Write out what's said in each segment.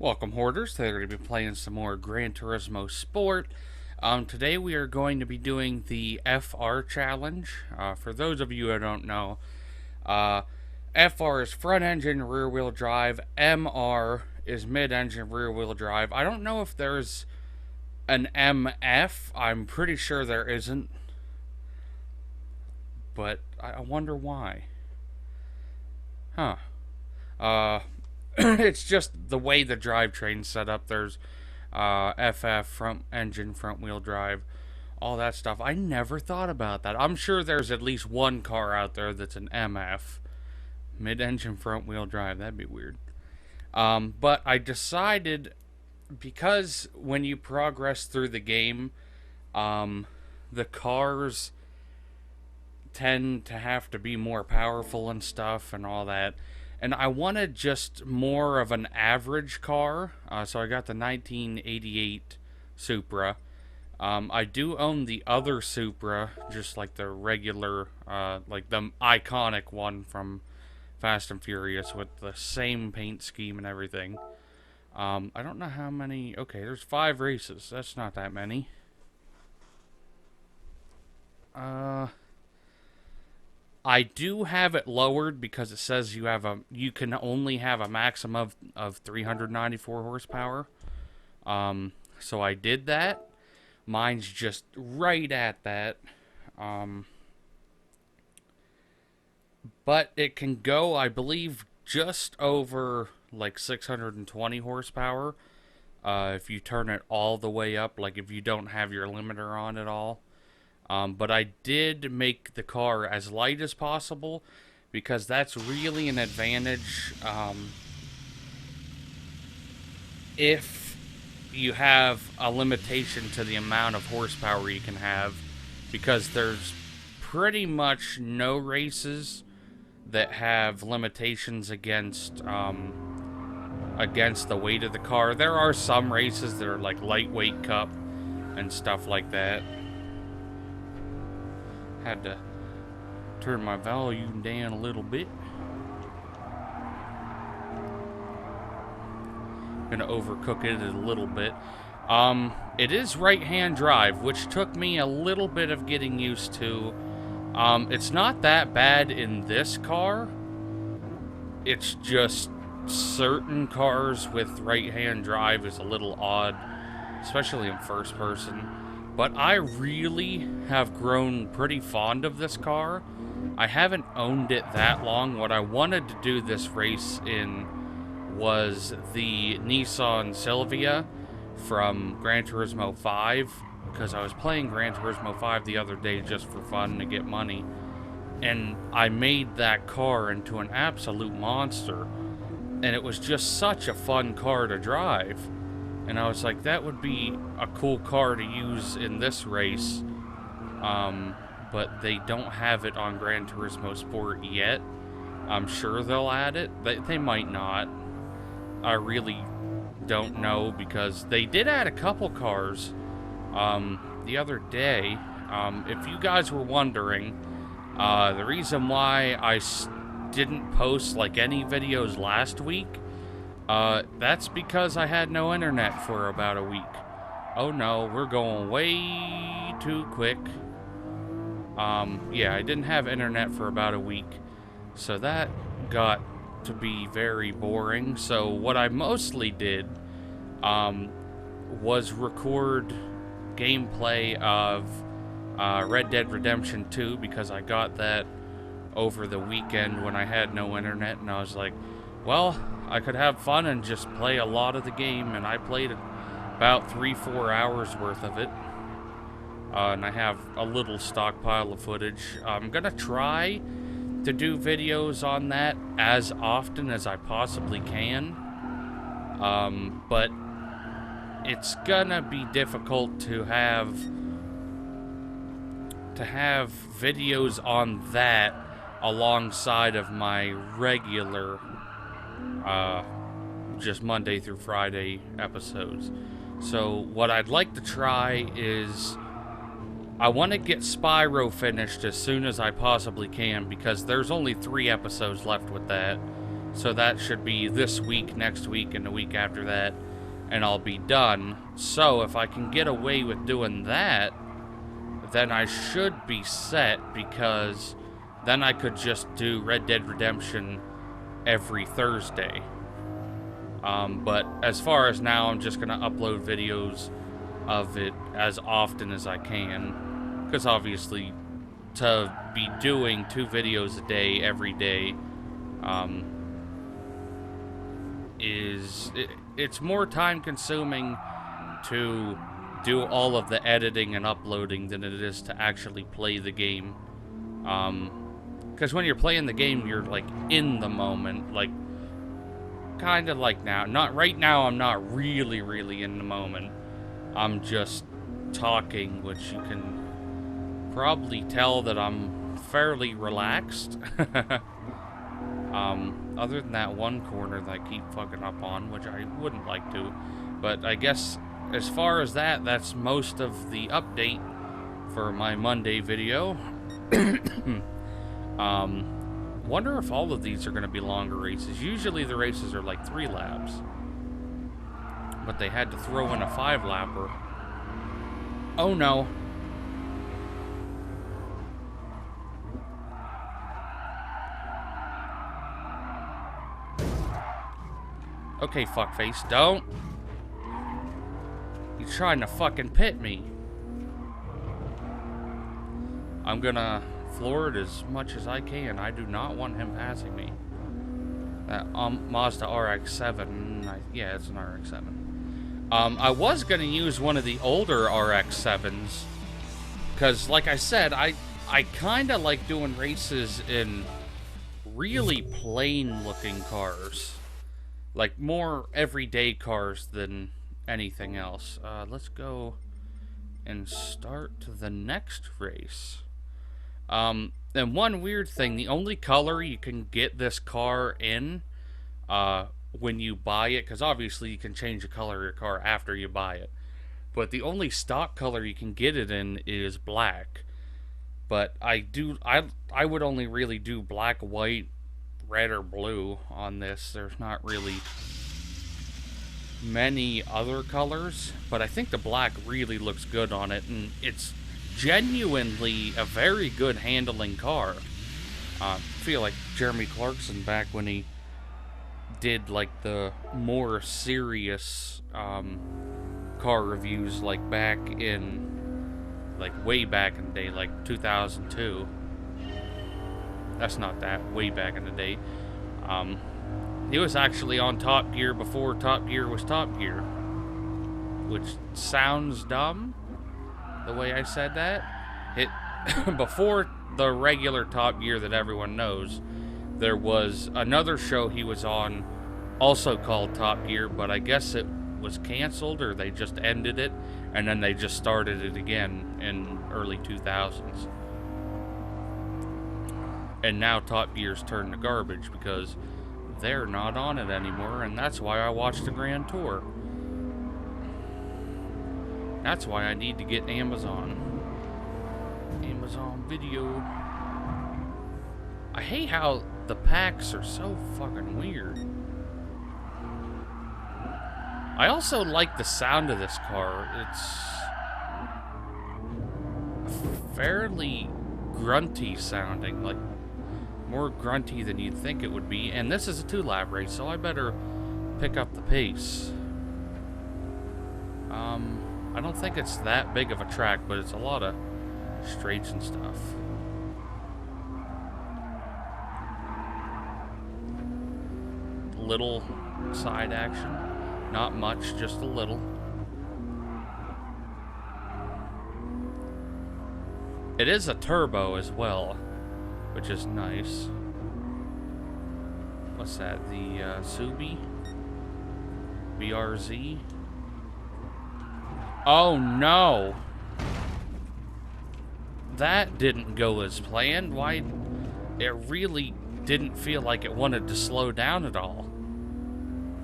Welcome, Hoarders. Today we're going to be playing some more Gran Turismo Sport. Today we are going to be doing the FR challenge. For those of you who don't know, FR is front engine rear wheel drive. MR is mid engine rear wheel drive. I don't know if there's an MF. I'm pretty sure there isn't. But I wonder why. Huh. It's just the way the drivetrain's set up. There's FF, front engine, front wheel drive, all that stuff. I never thought about that. I'm sure there's at least one car out there that's an MF, mid engine, front wheel drive. That'd be weird. But I decided, because when you progress through the game, the cars tend to have to be more powerful and stuff and all that. And I wanted just more of an average car, so I got the 1988 Supra. I do own the other Supra, just like the regular, like the iconic one from Fast and Furious with the same paint scheme and everything. I don't know how many. Okay, there's 5 races. That's not that many. I do have it lowered because it says you can only have a maximum of 394 horsepower. So I did that. Mine's just right at that. But it can go, I believe, just over like 620 horsepower. If you turn it all the way up, like if you don't have your limiter on at all. But I did make the car as light as possible because that's really an advantage if you have a limitation to the amount of horsepower you can have, because there's pretty much no races that have limitations against the weight of the car. There are some races that are like lightweight cup and stuff like that. Had to turn my volume down a little bit. Gonna overcook it a little bit. It is right-hand drive, which took me a little bit of getting used to. It's not that bad in this car. It's just certain cars with right-hand drive is a little odd, especially in first person. But I really have grown pretty fond of this car. I haven't owned it that long. What I wanted to do this race in was the Nissan Silvia from Gran Turismo 5, because I was playing Gran Turismo 5 the other day just for fun to get money. And I made that car into an absolute monster. And it was just such a fun car to drive. And I was like, that would be a cool car to use in this race. But they don't have it on Gran Turismo Sport yet. I'm sure they'll add it. They might not. I really don't know, because they did add a couple cars the other day. If you guys were wondering, the reason why I didn't post like any videos last week, that's because I had no internet for about a week. Oh no, we're going way too quick. Yeah, I didn't have internet for about a week, so that got to be very boring. So what I mostly did was record gameplay of Red Dead Redemption 2, because I got that over the weekend when I had no internet, and I was like, well, I could have fun and just play a lot of the game, and I played about 3-4 hours worth of it. And I have a little stockpile of footage. I'm gonna try to do videos on that as often as I possibly can. But it's gonna be difficult to have videos on that alongside of my regular just Monday through Friday episodes. So what I'd like to try is, I want to get Spyro finished as soon as I possibly can, because there's only 3 episodes left with that. So that should be this week, next week, and the week after that, and I'll be done. So if I can get away with doing that, then I should be set, because then I could just do Red Dead Redemption every Thursday. But as far as now, I'm just going to upload videos of it as often as I can. Because obviously, to be doing 2 videos a day, every day, it's more time consuming to do all of the editing and uploading than it is to actually play the game. Because when you're playing the game, you're like in the moment, like kind of like now. Not right now, I'm not really in the moment. I'm just talking, which you can probably tell that I'm fairly relaxed. Other than that one corner that I keep fucking up on, which I wouldn't like to. But I guess as far as that, that's most of the update for my Monday video. Wonder if all of these are going to be longer races. Usually the races are like 3 laps. But they had to throw in a 5-lapper. Oh no. Okay, fuckface, don't. He's trying to fucking pit me. I'm gonna floor it as much as I can. I do not want him passing me. That Mazda RX-7, yeah, it's an RX-7. I was gonna use one of the older RX-7s, because, like I said, I kind of like doing races in really plain-looking cars. Like, more everyday cars than anything else. Let's go and start the next race. And one weird thing, the only color you can get this car in when you buy it, because obviously you can change the color of your car after you buy it, but the only stock color you can get it in is black. But I would only really do black, white, red, or blue on this. There's not really many other colors, but I think the black really looks good on it, and it's genuinely a very good handling car. I feel like Jeremy Clarkson back when he did like the more serious car reviews, like back in, like way back in the day, like 2002. That's not that way back in the day. He was actually on Top Gear before Top Gear was Top Gear, which sounds dumb the way I said that. It before the regular Top Gear that everyone knows, there was another show he was on, also called Top Gear, but I guess it was canceled or they just ended it, and then they just started it again in early 2000s. And now Top Gear's turned to garbage because they're not on it anymore, and that's why I watched the Grand Tour. That's why I need to get Amazon Video. I hate how the packs are so fucking weird. I also like the sound of this car. It's fairly grunty sounding, like more grunty than you'd think it would be. And this is a 2-lap race, so I better pick up the pace. I don't think it's that big of a track, but it's a lot of straights and stuff. Little side action. Not much, just a little. It is a turbo as well, which is nice. What's that? The Subi? BRZ? Oh no! That didn't go as planned. Why? It really didn't feel like it wanted to slow down at all.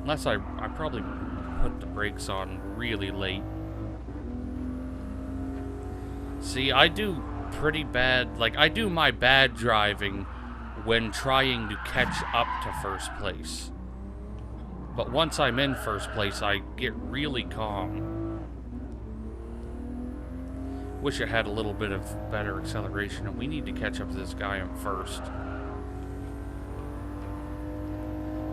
Unless I probably put the brakes on really late. See, I do pretty bad, like, I do my bad driving when trying to catch up to first place. But once I'm in first place, I get really calm. Wish it had a little bit of better acceleration, and we need to catch up to this guy in first.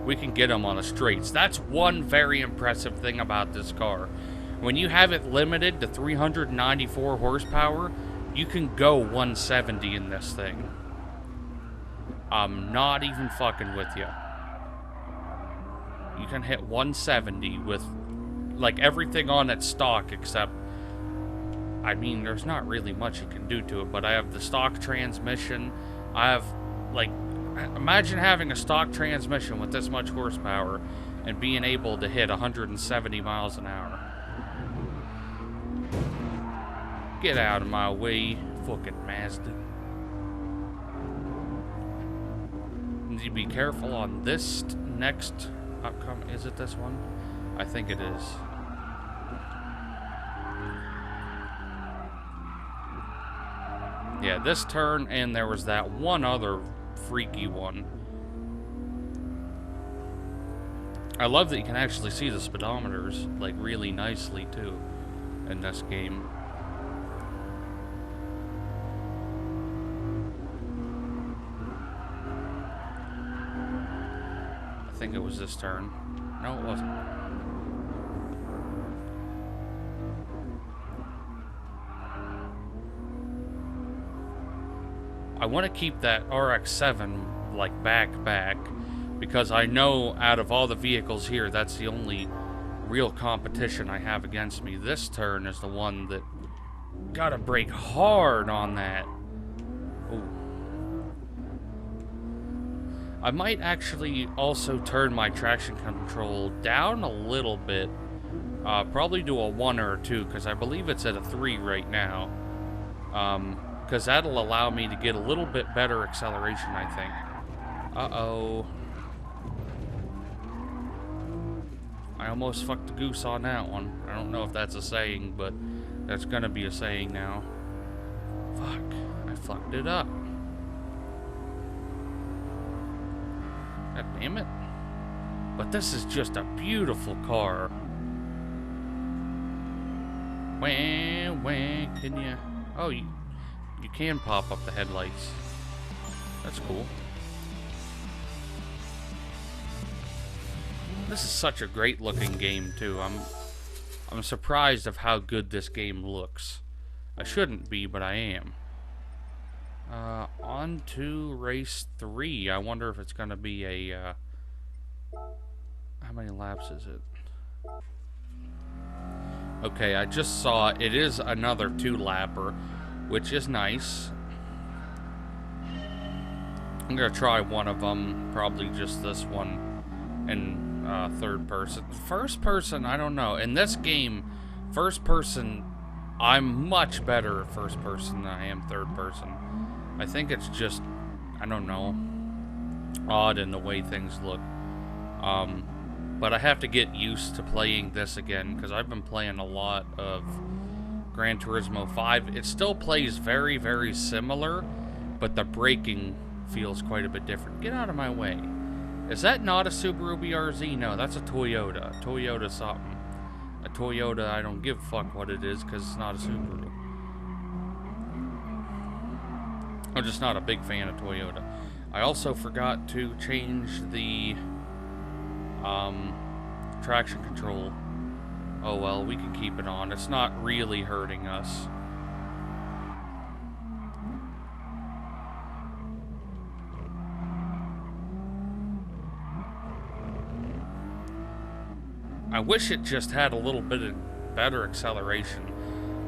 We can get him on the straights. That's one very impressive thing about this car. When you have it limited to 394 horsepower, you can go 170 in this thing. I'm not even fucking with you. You can hit 170 with, like, everything on its stock except, I mean, there's not really much you can do to it, but I have the stock transmission. I have, like, imagine having a stock transmission with this much horsepower and being able to hit 170 miles an hour. Get out of my way, fucking Mazda. Need to be careful on this next upcoming. Is it this one? I think it is. Yeah, this turn, and there was that one other freaky one. I love that you can actually see the speedometers, like, really nicely, too, in this game. I think it was this turn. No, it wasn't. I want to keep that RX-7 like back, because I know out of all the vehicles here, that's the only real competition I have against me. This turn is the one that gotta brake hard on that. Ooh. I might actually also turn my traction control down a little bit, probably to a 1 or a 2, because I believe it's at a 3 right now. Because that'll allow me to get a little bit better acceleration, I think. Uh-oh. I almost fucked the goose on that one. I don't know if that's a saying, but that's gonna be a saying now. Fuck. I fucked it up. God damn it. But this is just a beautiful car. Wah, can you... Oh, you can pop up the headlights. That's cool. This is such a great looking game too. I'm surprised of how good this game looks. I shouldn't be, but I am. On to race 3. I wonder if it's gonna be a how many laps is it? Okay, I just saw it is another 2-lapper, which is nice. I'm gonna try one of them, probably just this one, in third person. First person, I don't know. In this game, first person, I'm much better at first person than I am third person. I think it's just, I don't know, odd in the way things look. But I have to get used to playing this again, because I've been playing a lot of Gran Turismo 5. It still plays very, very similar, but the braking feels quite a bit different. Get out of my way. Is that not a Subaru BRZ? No, that's a Toyota. Toyota something. A Toyota, I don't give a fuck what it is, because it's not a Subaru. I'm just not a big fan of Toyota. I also forgot to change the traction control. Oh well, we can keep it on. It's not really hurting us. I wish it just had a little bit of better acceleration.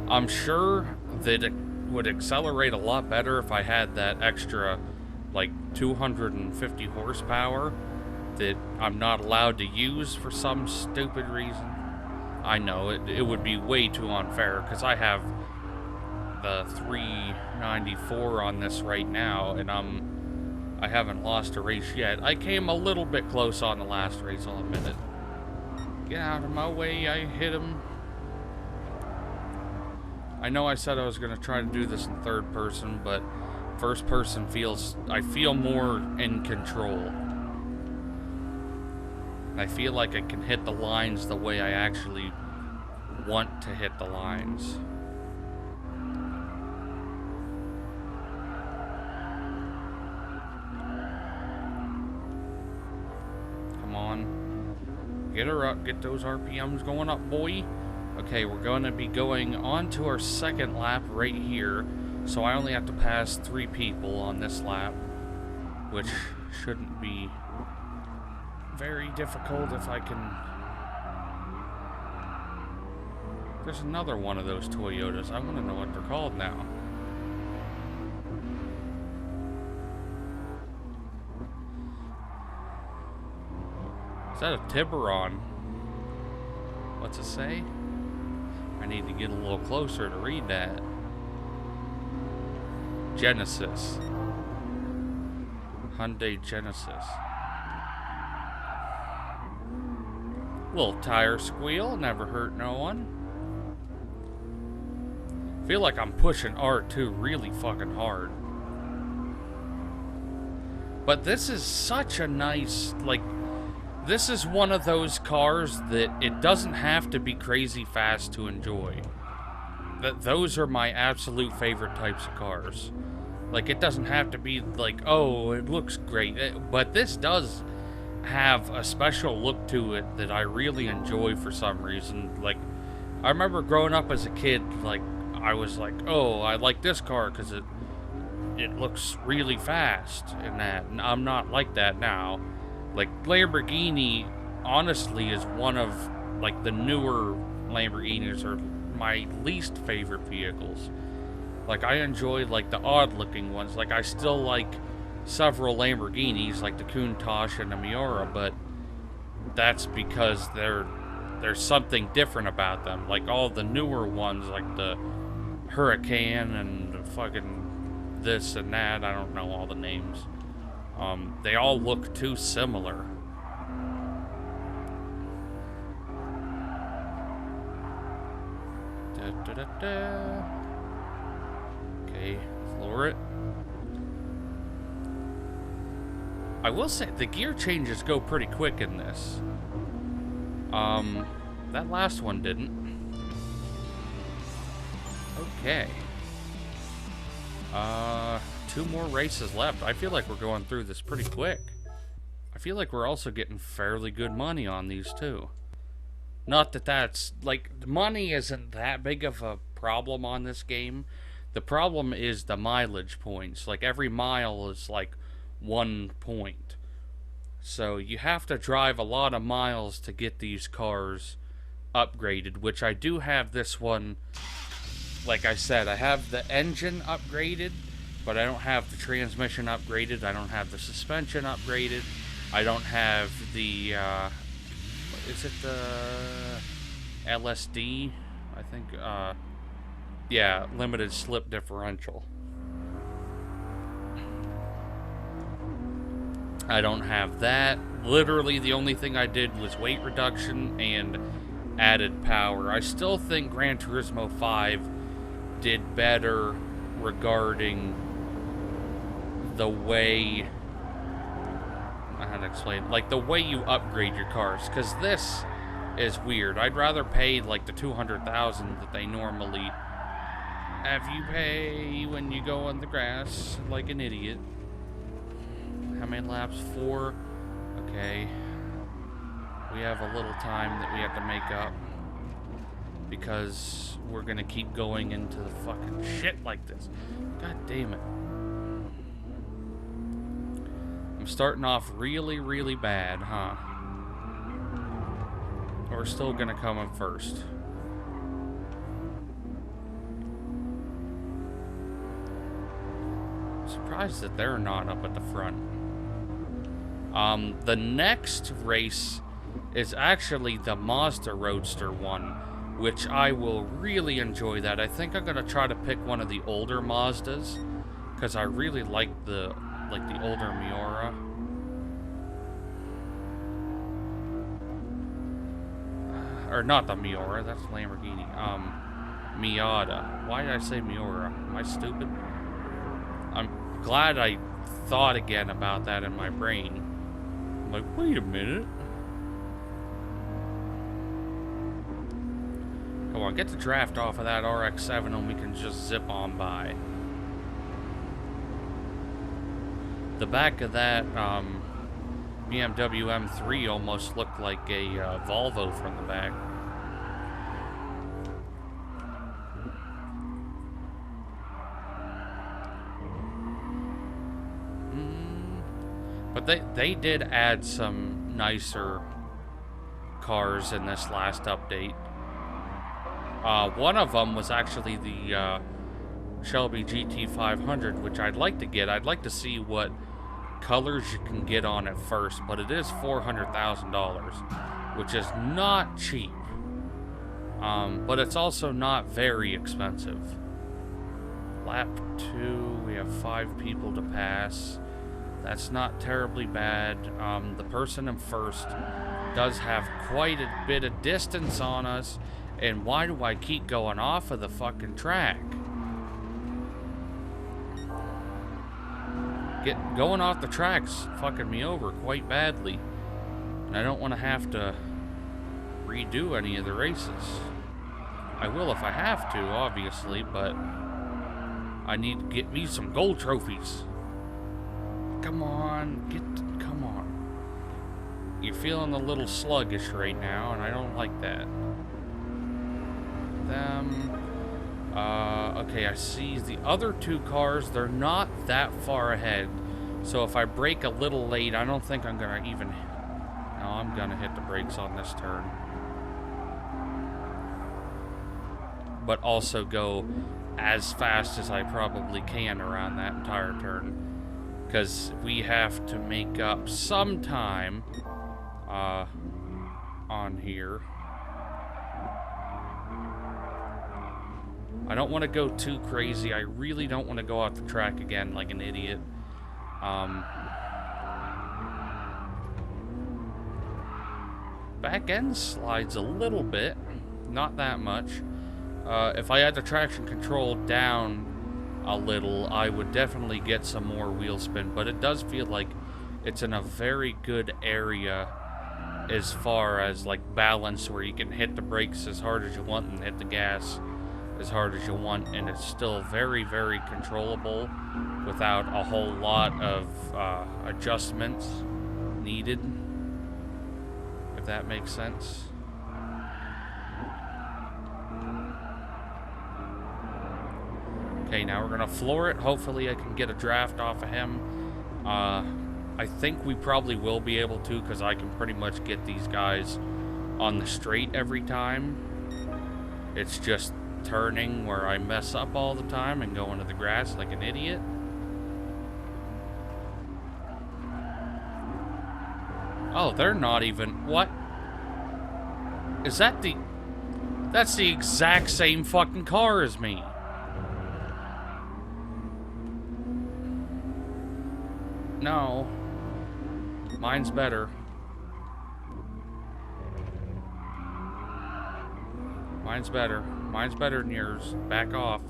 I'm sure that it would accelerate a lot better if I had that extra, like, 250 horsepower that I'm not allowed to use for some stupid reason. I know, it would be way too unfair, because I have the 394 on this right now, and I haven't lost a race yet. I came a little bit close on the last race, I'll admit it. Get out of my way, I hit him. I know I said I was going to try to do this in third person, but First person I feel more in control. I feel like I can hit the lines the way I actually want to hit the lines. Come on. Get her up. Get those RPMs going up, boy. Okay, we're going to be going on to our second lap right here. So I only have to pass 3 people on this lap, which shouldn't be very difficult if I can... There's another one of those Toyotas. I want to know what they're called now. Is that a Tiburon? What's it say? I need to get a little closer to read that. Genesis. Hyundai Genesis. Little tire squeal, never hurt no one. Feel like I'm pushing R2 really fucking hard. But this is such a nice, like, this is one of those cars that it doesn't have to be crazy fast to enjoy. Those are my absolute favorite types of cars. Like, it doesn't have to be like, oh, it looks great. But this does have a special look to it that I really enjoy for some reason. Like, I remember growing up as a kid, like, I was like, oh, I like this car because it looks really fast and that. And I'm not like that now. Like, Lamborghini, honestly, is one of, like, the newer Lamborghinis are my least favorite vehicles. Like, I enjoy, like, the odd-looking ones. Like, I still like several Lamborghinis, like the Countach and the Miura, but that's because there's something different about them. Like, all the newer ones, like the Hurricane and the fucking this and that, I don't know all the names. They all look too similar. Okay, floor it. I will say, the gear changes go pretty quick in this. That last one didn't. Okay. 2 more races left. I feel like we're going through this pretty quick. I feel like we're also getting fairly good money on these too. Not that that's, like, money isn't that big of a problem on this game. The problem is the mileage points. Like, every mile is like 1 point. So you have to drive a lot of miles to get these cars upgraded, which I do have this one. Like I said, I have the engine upgraded, but I don't have the transmission upgraded. I don't have the suspension upgraded. I don't have the, is it the LSD? I think, yeah, limited slip differential. I don't have that. Literally, the only thing I did was weight reduction and added power. I still think Gran Turismo 5 did better regarding the way, I had to explain, like the way you upgrade your cars, because this is weird. I'd rather pay like the 200,000 that they normally have you pay when you go on the grass like an idiot. How many laps? 4. Okay, we have a little time that we have to make up because we're gonna keep going into the fucking shit like this. God damn it. I'm starting off really, really bad, huh? We're still gonna come in first. I'm surprised that they're not up at the front. The next race is actually the Mazda Roadster one, which I will really enjoy that. I think I'm gonna try to pick one of the older Mazdas, because I really like the older Miura. Or not the Miura, that's Lamborghini. Miata. Why did I say Miura? Am I stupid? glad I thought again about that in my brain. I'm like, wait a minute. Come on, get the draft off of that RX-7 and we can just zip on by. The back of that BMW M3 almost looked like a Volvo from the back. But they did add some nicer cars in this last update. One of them was actually the Shelby GT500, which I'd like to get. I'd like to see what colors you can get on it first, but it is $400,000, which is not cheap. But it's also not very expensive. Lap 2, we have 5 people to pass. That's not terribly bad. The person in first does have quite a bit of distance on us. And why do I keep going off of the fucking track? Going off the track's fucking me over quite badly. And I don't want to have to redo any of the races. I will if I have to, obviously, but I need to get me some gold trophies. Come on, come on. You're feeling a little sluggish right now, and I don't like that. Okay, I see the other 2 cars. They're not that far ahead. So if I brake a little late, I don't think I'm gonna even... No, I'm gonna hit the brakes on this turn. But also go as fast as I probably can around that entire turn. Because we have to make up some time on here. I don't want to go too crazy. I really don't want to go off the track again like an idiot. Back end slides a little bit, not that much. If I had the traction control down a little, I would definitely get some more wheel spin, but it does feel like it's in a very good area as far as like balance, where you can hit the brakes as hard as you want and hit the gas as hard as you want, and it's still very, very controllable without a whole lot of adjustments needed, if that makes sense. Okay, now we're gonna floor it. Hopefully I can get a draft off of him. I think we probably will be able to, because I can pretty much get these guys on the straight every time. It's just turning where I mess up all the time and go into the grass like an idiot. Oh, they're not even... What? Is that the... That's the exact same fucking car as me. No. Mine's better. Mine's better. Mine's better than yours. Back off.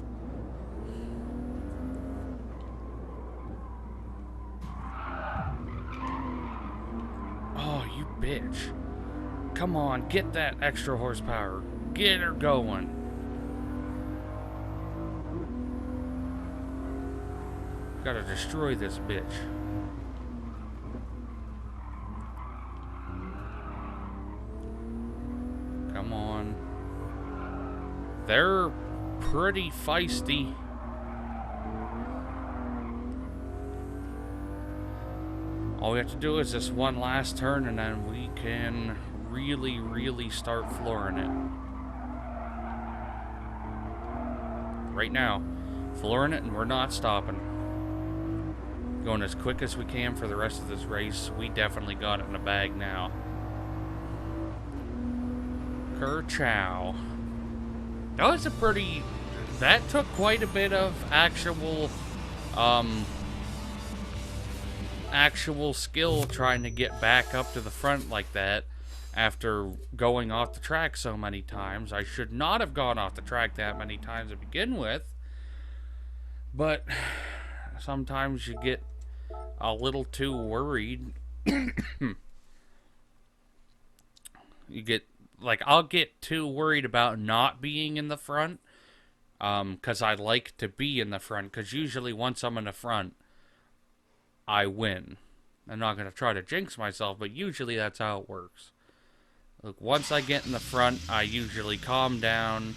Oh, you bitch. Come on, get that extra horsepower. Get her going. Gotta destroy this bitch. Come on. They're pretty feisty. All we have to do is this one last turn, and then we can really, really start flooring it. Right now, flooring it, and we're not stopping. Going as quick as we can for the rest of this race. We definitely got it in the bag now. Kerchow. That was a pretty... That took quite a bit of actual skill trying to get back up to the front like that after going off the track so many times. I should not have gone off the track that many times to begin with, but sometimes you get a little too worried. You get, like, I'll get too worried about not being in the front, because I like to be in the front, because usually once I'm in the front, I win. I'm not going to try to jinx myself, but usually that's how it works. Look, once I get in the front, I usually calm down,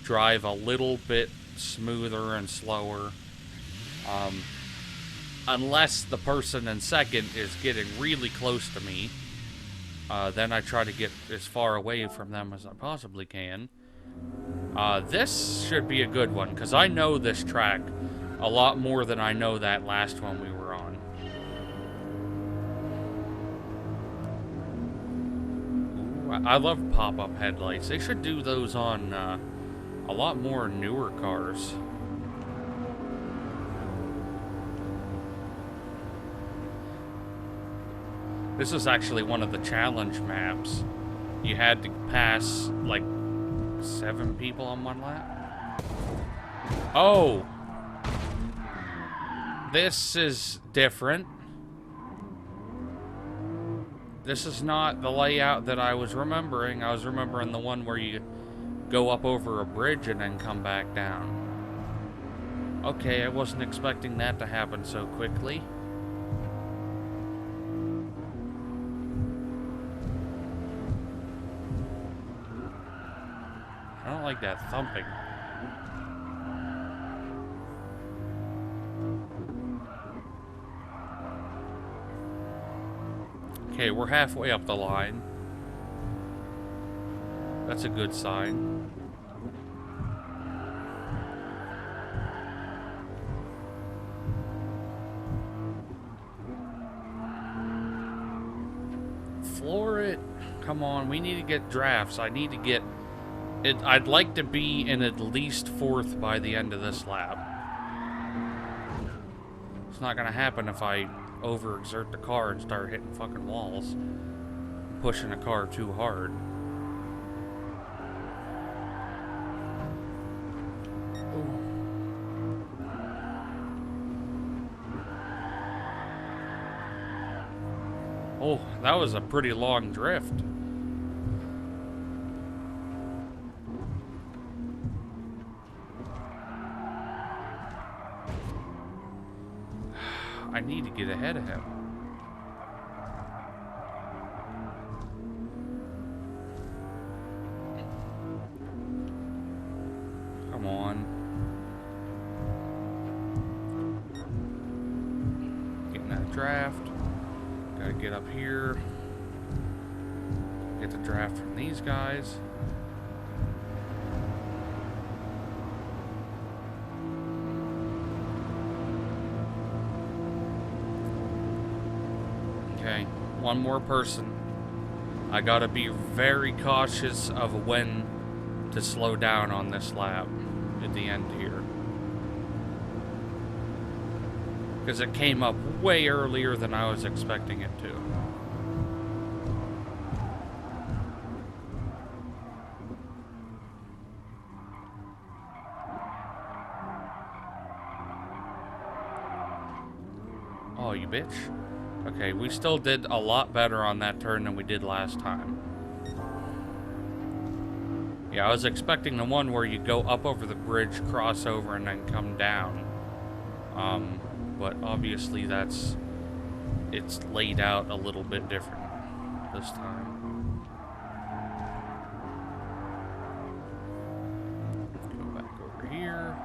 drive a little bit smoother and slower. Unless the person in second is getting really close to me, then I try to get as far away from them as I possibly can. This should be a good one, because I know this track a lot more than I know that last one we were on. Ooh, I love pop-up headlights. They should do those on a lot more newer cars. This is actually one of the challenge maps. You had to pass, like, 7 people on one lap. Oh! This is different. This is not the layout that I was remembering. I was remembering the one where you go up over a bridge and then come back down. Okay, I wasn't expecting that to happen so quickly. I don't like that thumping. Okay, we're halfway up the line. That's a good sign. Floor it. Come on, we need to get drafts. I need to get it. I'd like to be in at least 4th by the end of this lap. It's not gonna happen if I overexert the car and start hitting fucking walls. Pushing a car too hard. Oh, that was a pretty long drift. I need to get ahead of him. Come on. Getting that draft. Gotta get up here. Get the draft from these guys. Okay, one more person. I gotta be very cautious of when to slow down on this lap at the end here. Because it came up way earlier than I was expecting it to. Oh, you bitch. Okay, we still did a lot better on that turn than we did last time. Yeah, I was expecting the one where you go up over the bridge, cross over, and then come down. But obviously it's laid out a little bit different this time. Go back over here.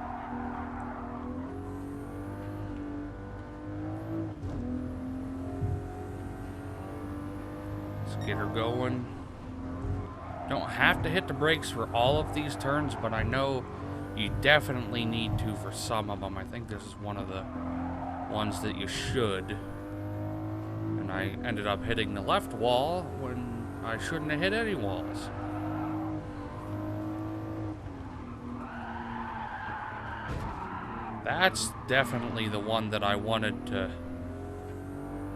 Let's get her going. Don't have to hit the brakes for all of these turns, but I know you definitely need to for some of them. I think this is one of the ones that you should. And I ended up hitting the left wall when I shouldn't have hit any walls. That's definitely the one that I wanted to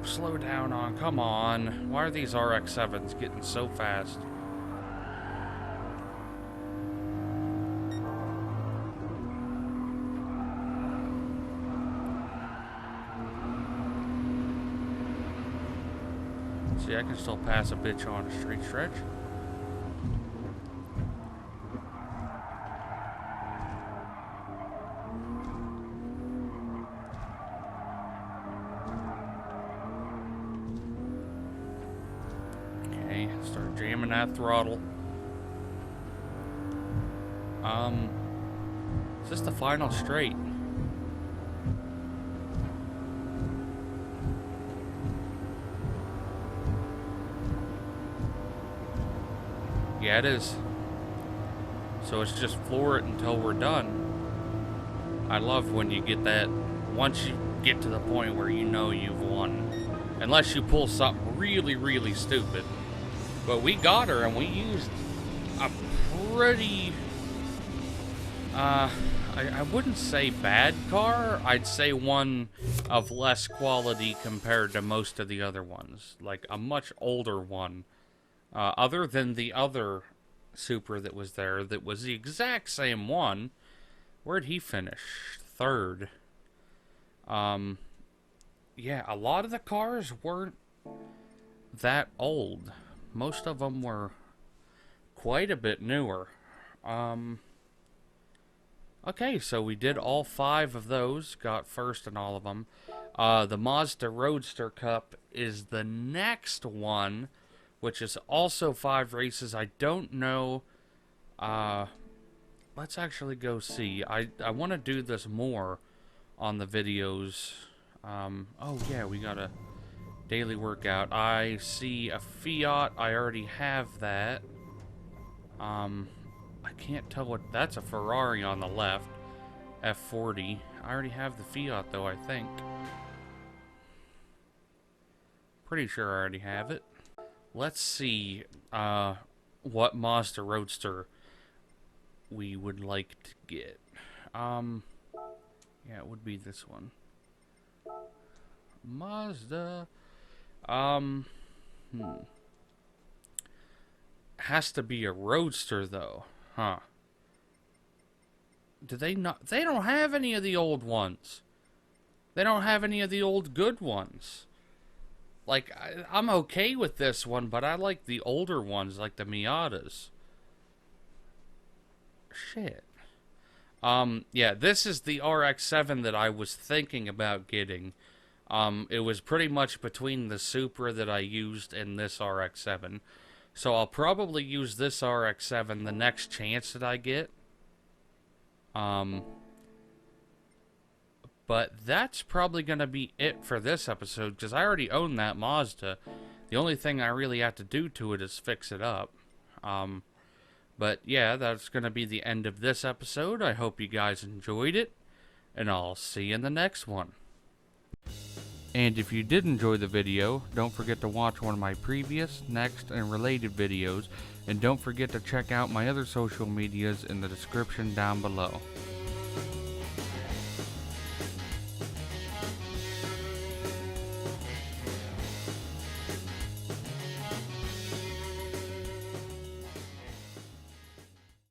slow down on. Come on. Why are these RX-7s getting so fast? See, I can still pass a bitch on a straight stretch. Okay, start jamming that throttle. Is this the final straight? Yeah, it is. So it's just floor it until we're done. I love when you get that, once you get to the point where you know you've won. Unless you pull something really, really stupid. But we got her, and we used a pretty, I wouldn't say bad car. I'd say one of less quality compared to most of the other ones. Like a much older one. Other than the other Supra that was there, that was the exact same one. Where'd he finish? Third. Yeah, a lot of the cars weren't that old. Most of them were quite a bit newer. Okay, so we did all 5 of those. Got first in all of them. The Mazda Roadster Cup is the next one, which is also 5 races. I don't know. Let's actually go see. I want to do this more on the videos. Oh yeah, we got a daily workout. I see a Fiat. I already have that. I can't tell what... That's a Ferrari on the left. F40. I already have the Fiat though, I think. Pretty sure I already have it. Let's see what Mazda Roadster we would like to get. Yeah, it would be this one. Mazda. Has to be a Roadster though, huh? Do they not? They don't have any of the old ones. They don't have any of the old good ones. Like, I'm okay with this one, but I like the older ones, like the Miatas. Shit. Yeah, this is the RX-7 that I was thinking about getting. It was pretty much between the Supra that I used and this RX-7. So I'll probably use this RX-7 the next chance that I get. But that's probably going to be it for this episode, because I already own that Mazda. The only thing I really have to do to it is fix it up. But yeah, that's going to be the end of this episode. I hope you guys enjoyed it, and I'll see you in the next one. And if you did enjoy the video, don't forget to watch one of my previous, next, and related videos, and don't forget to check out my other social medias in the description down below.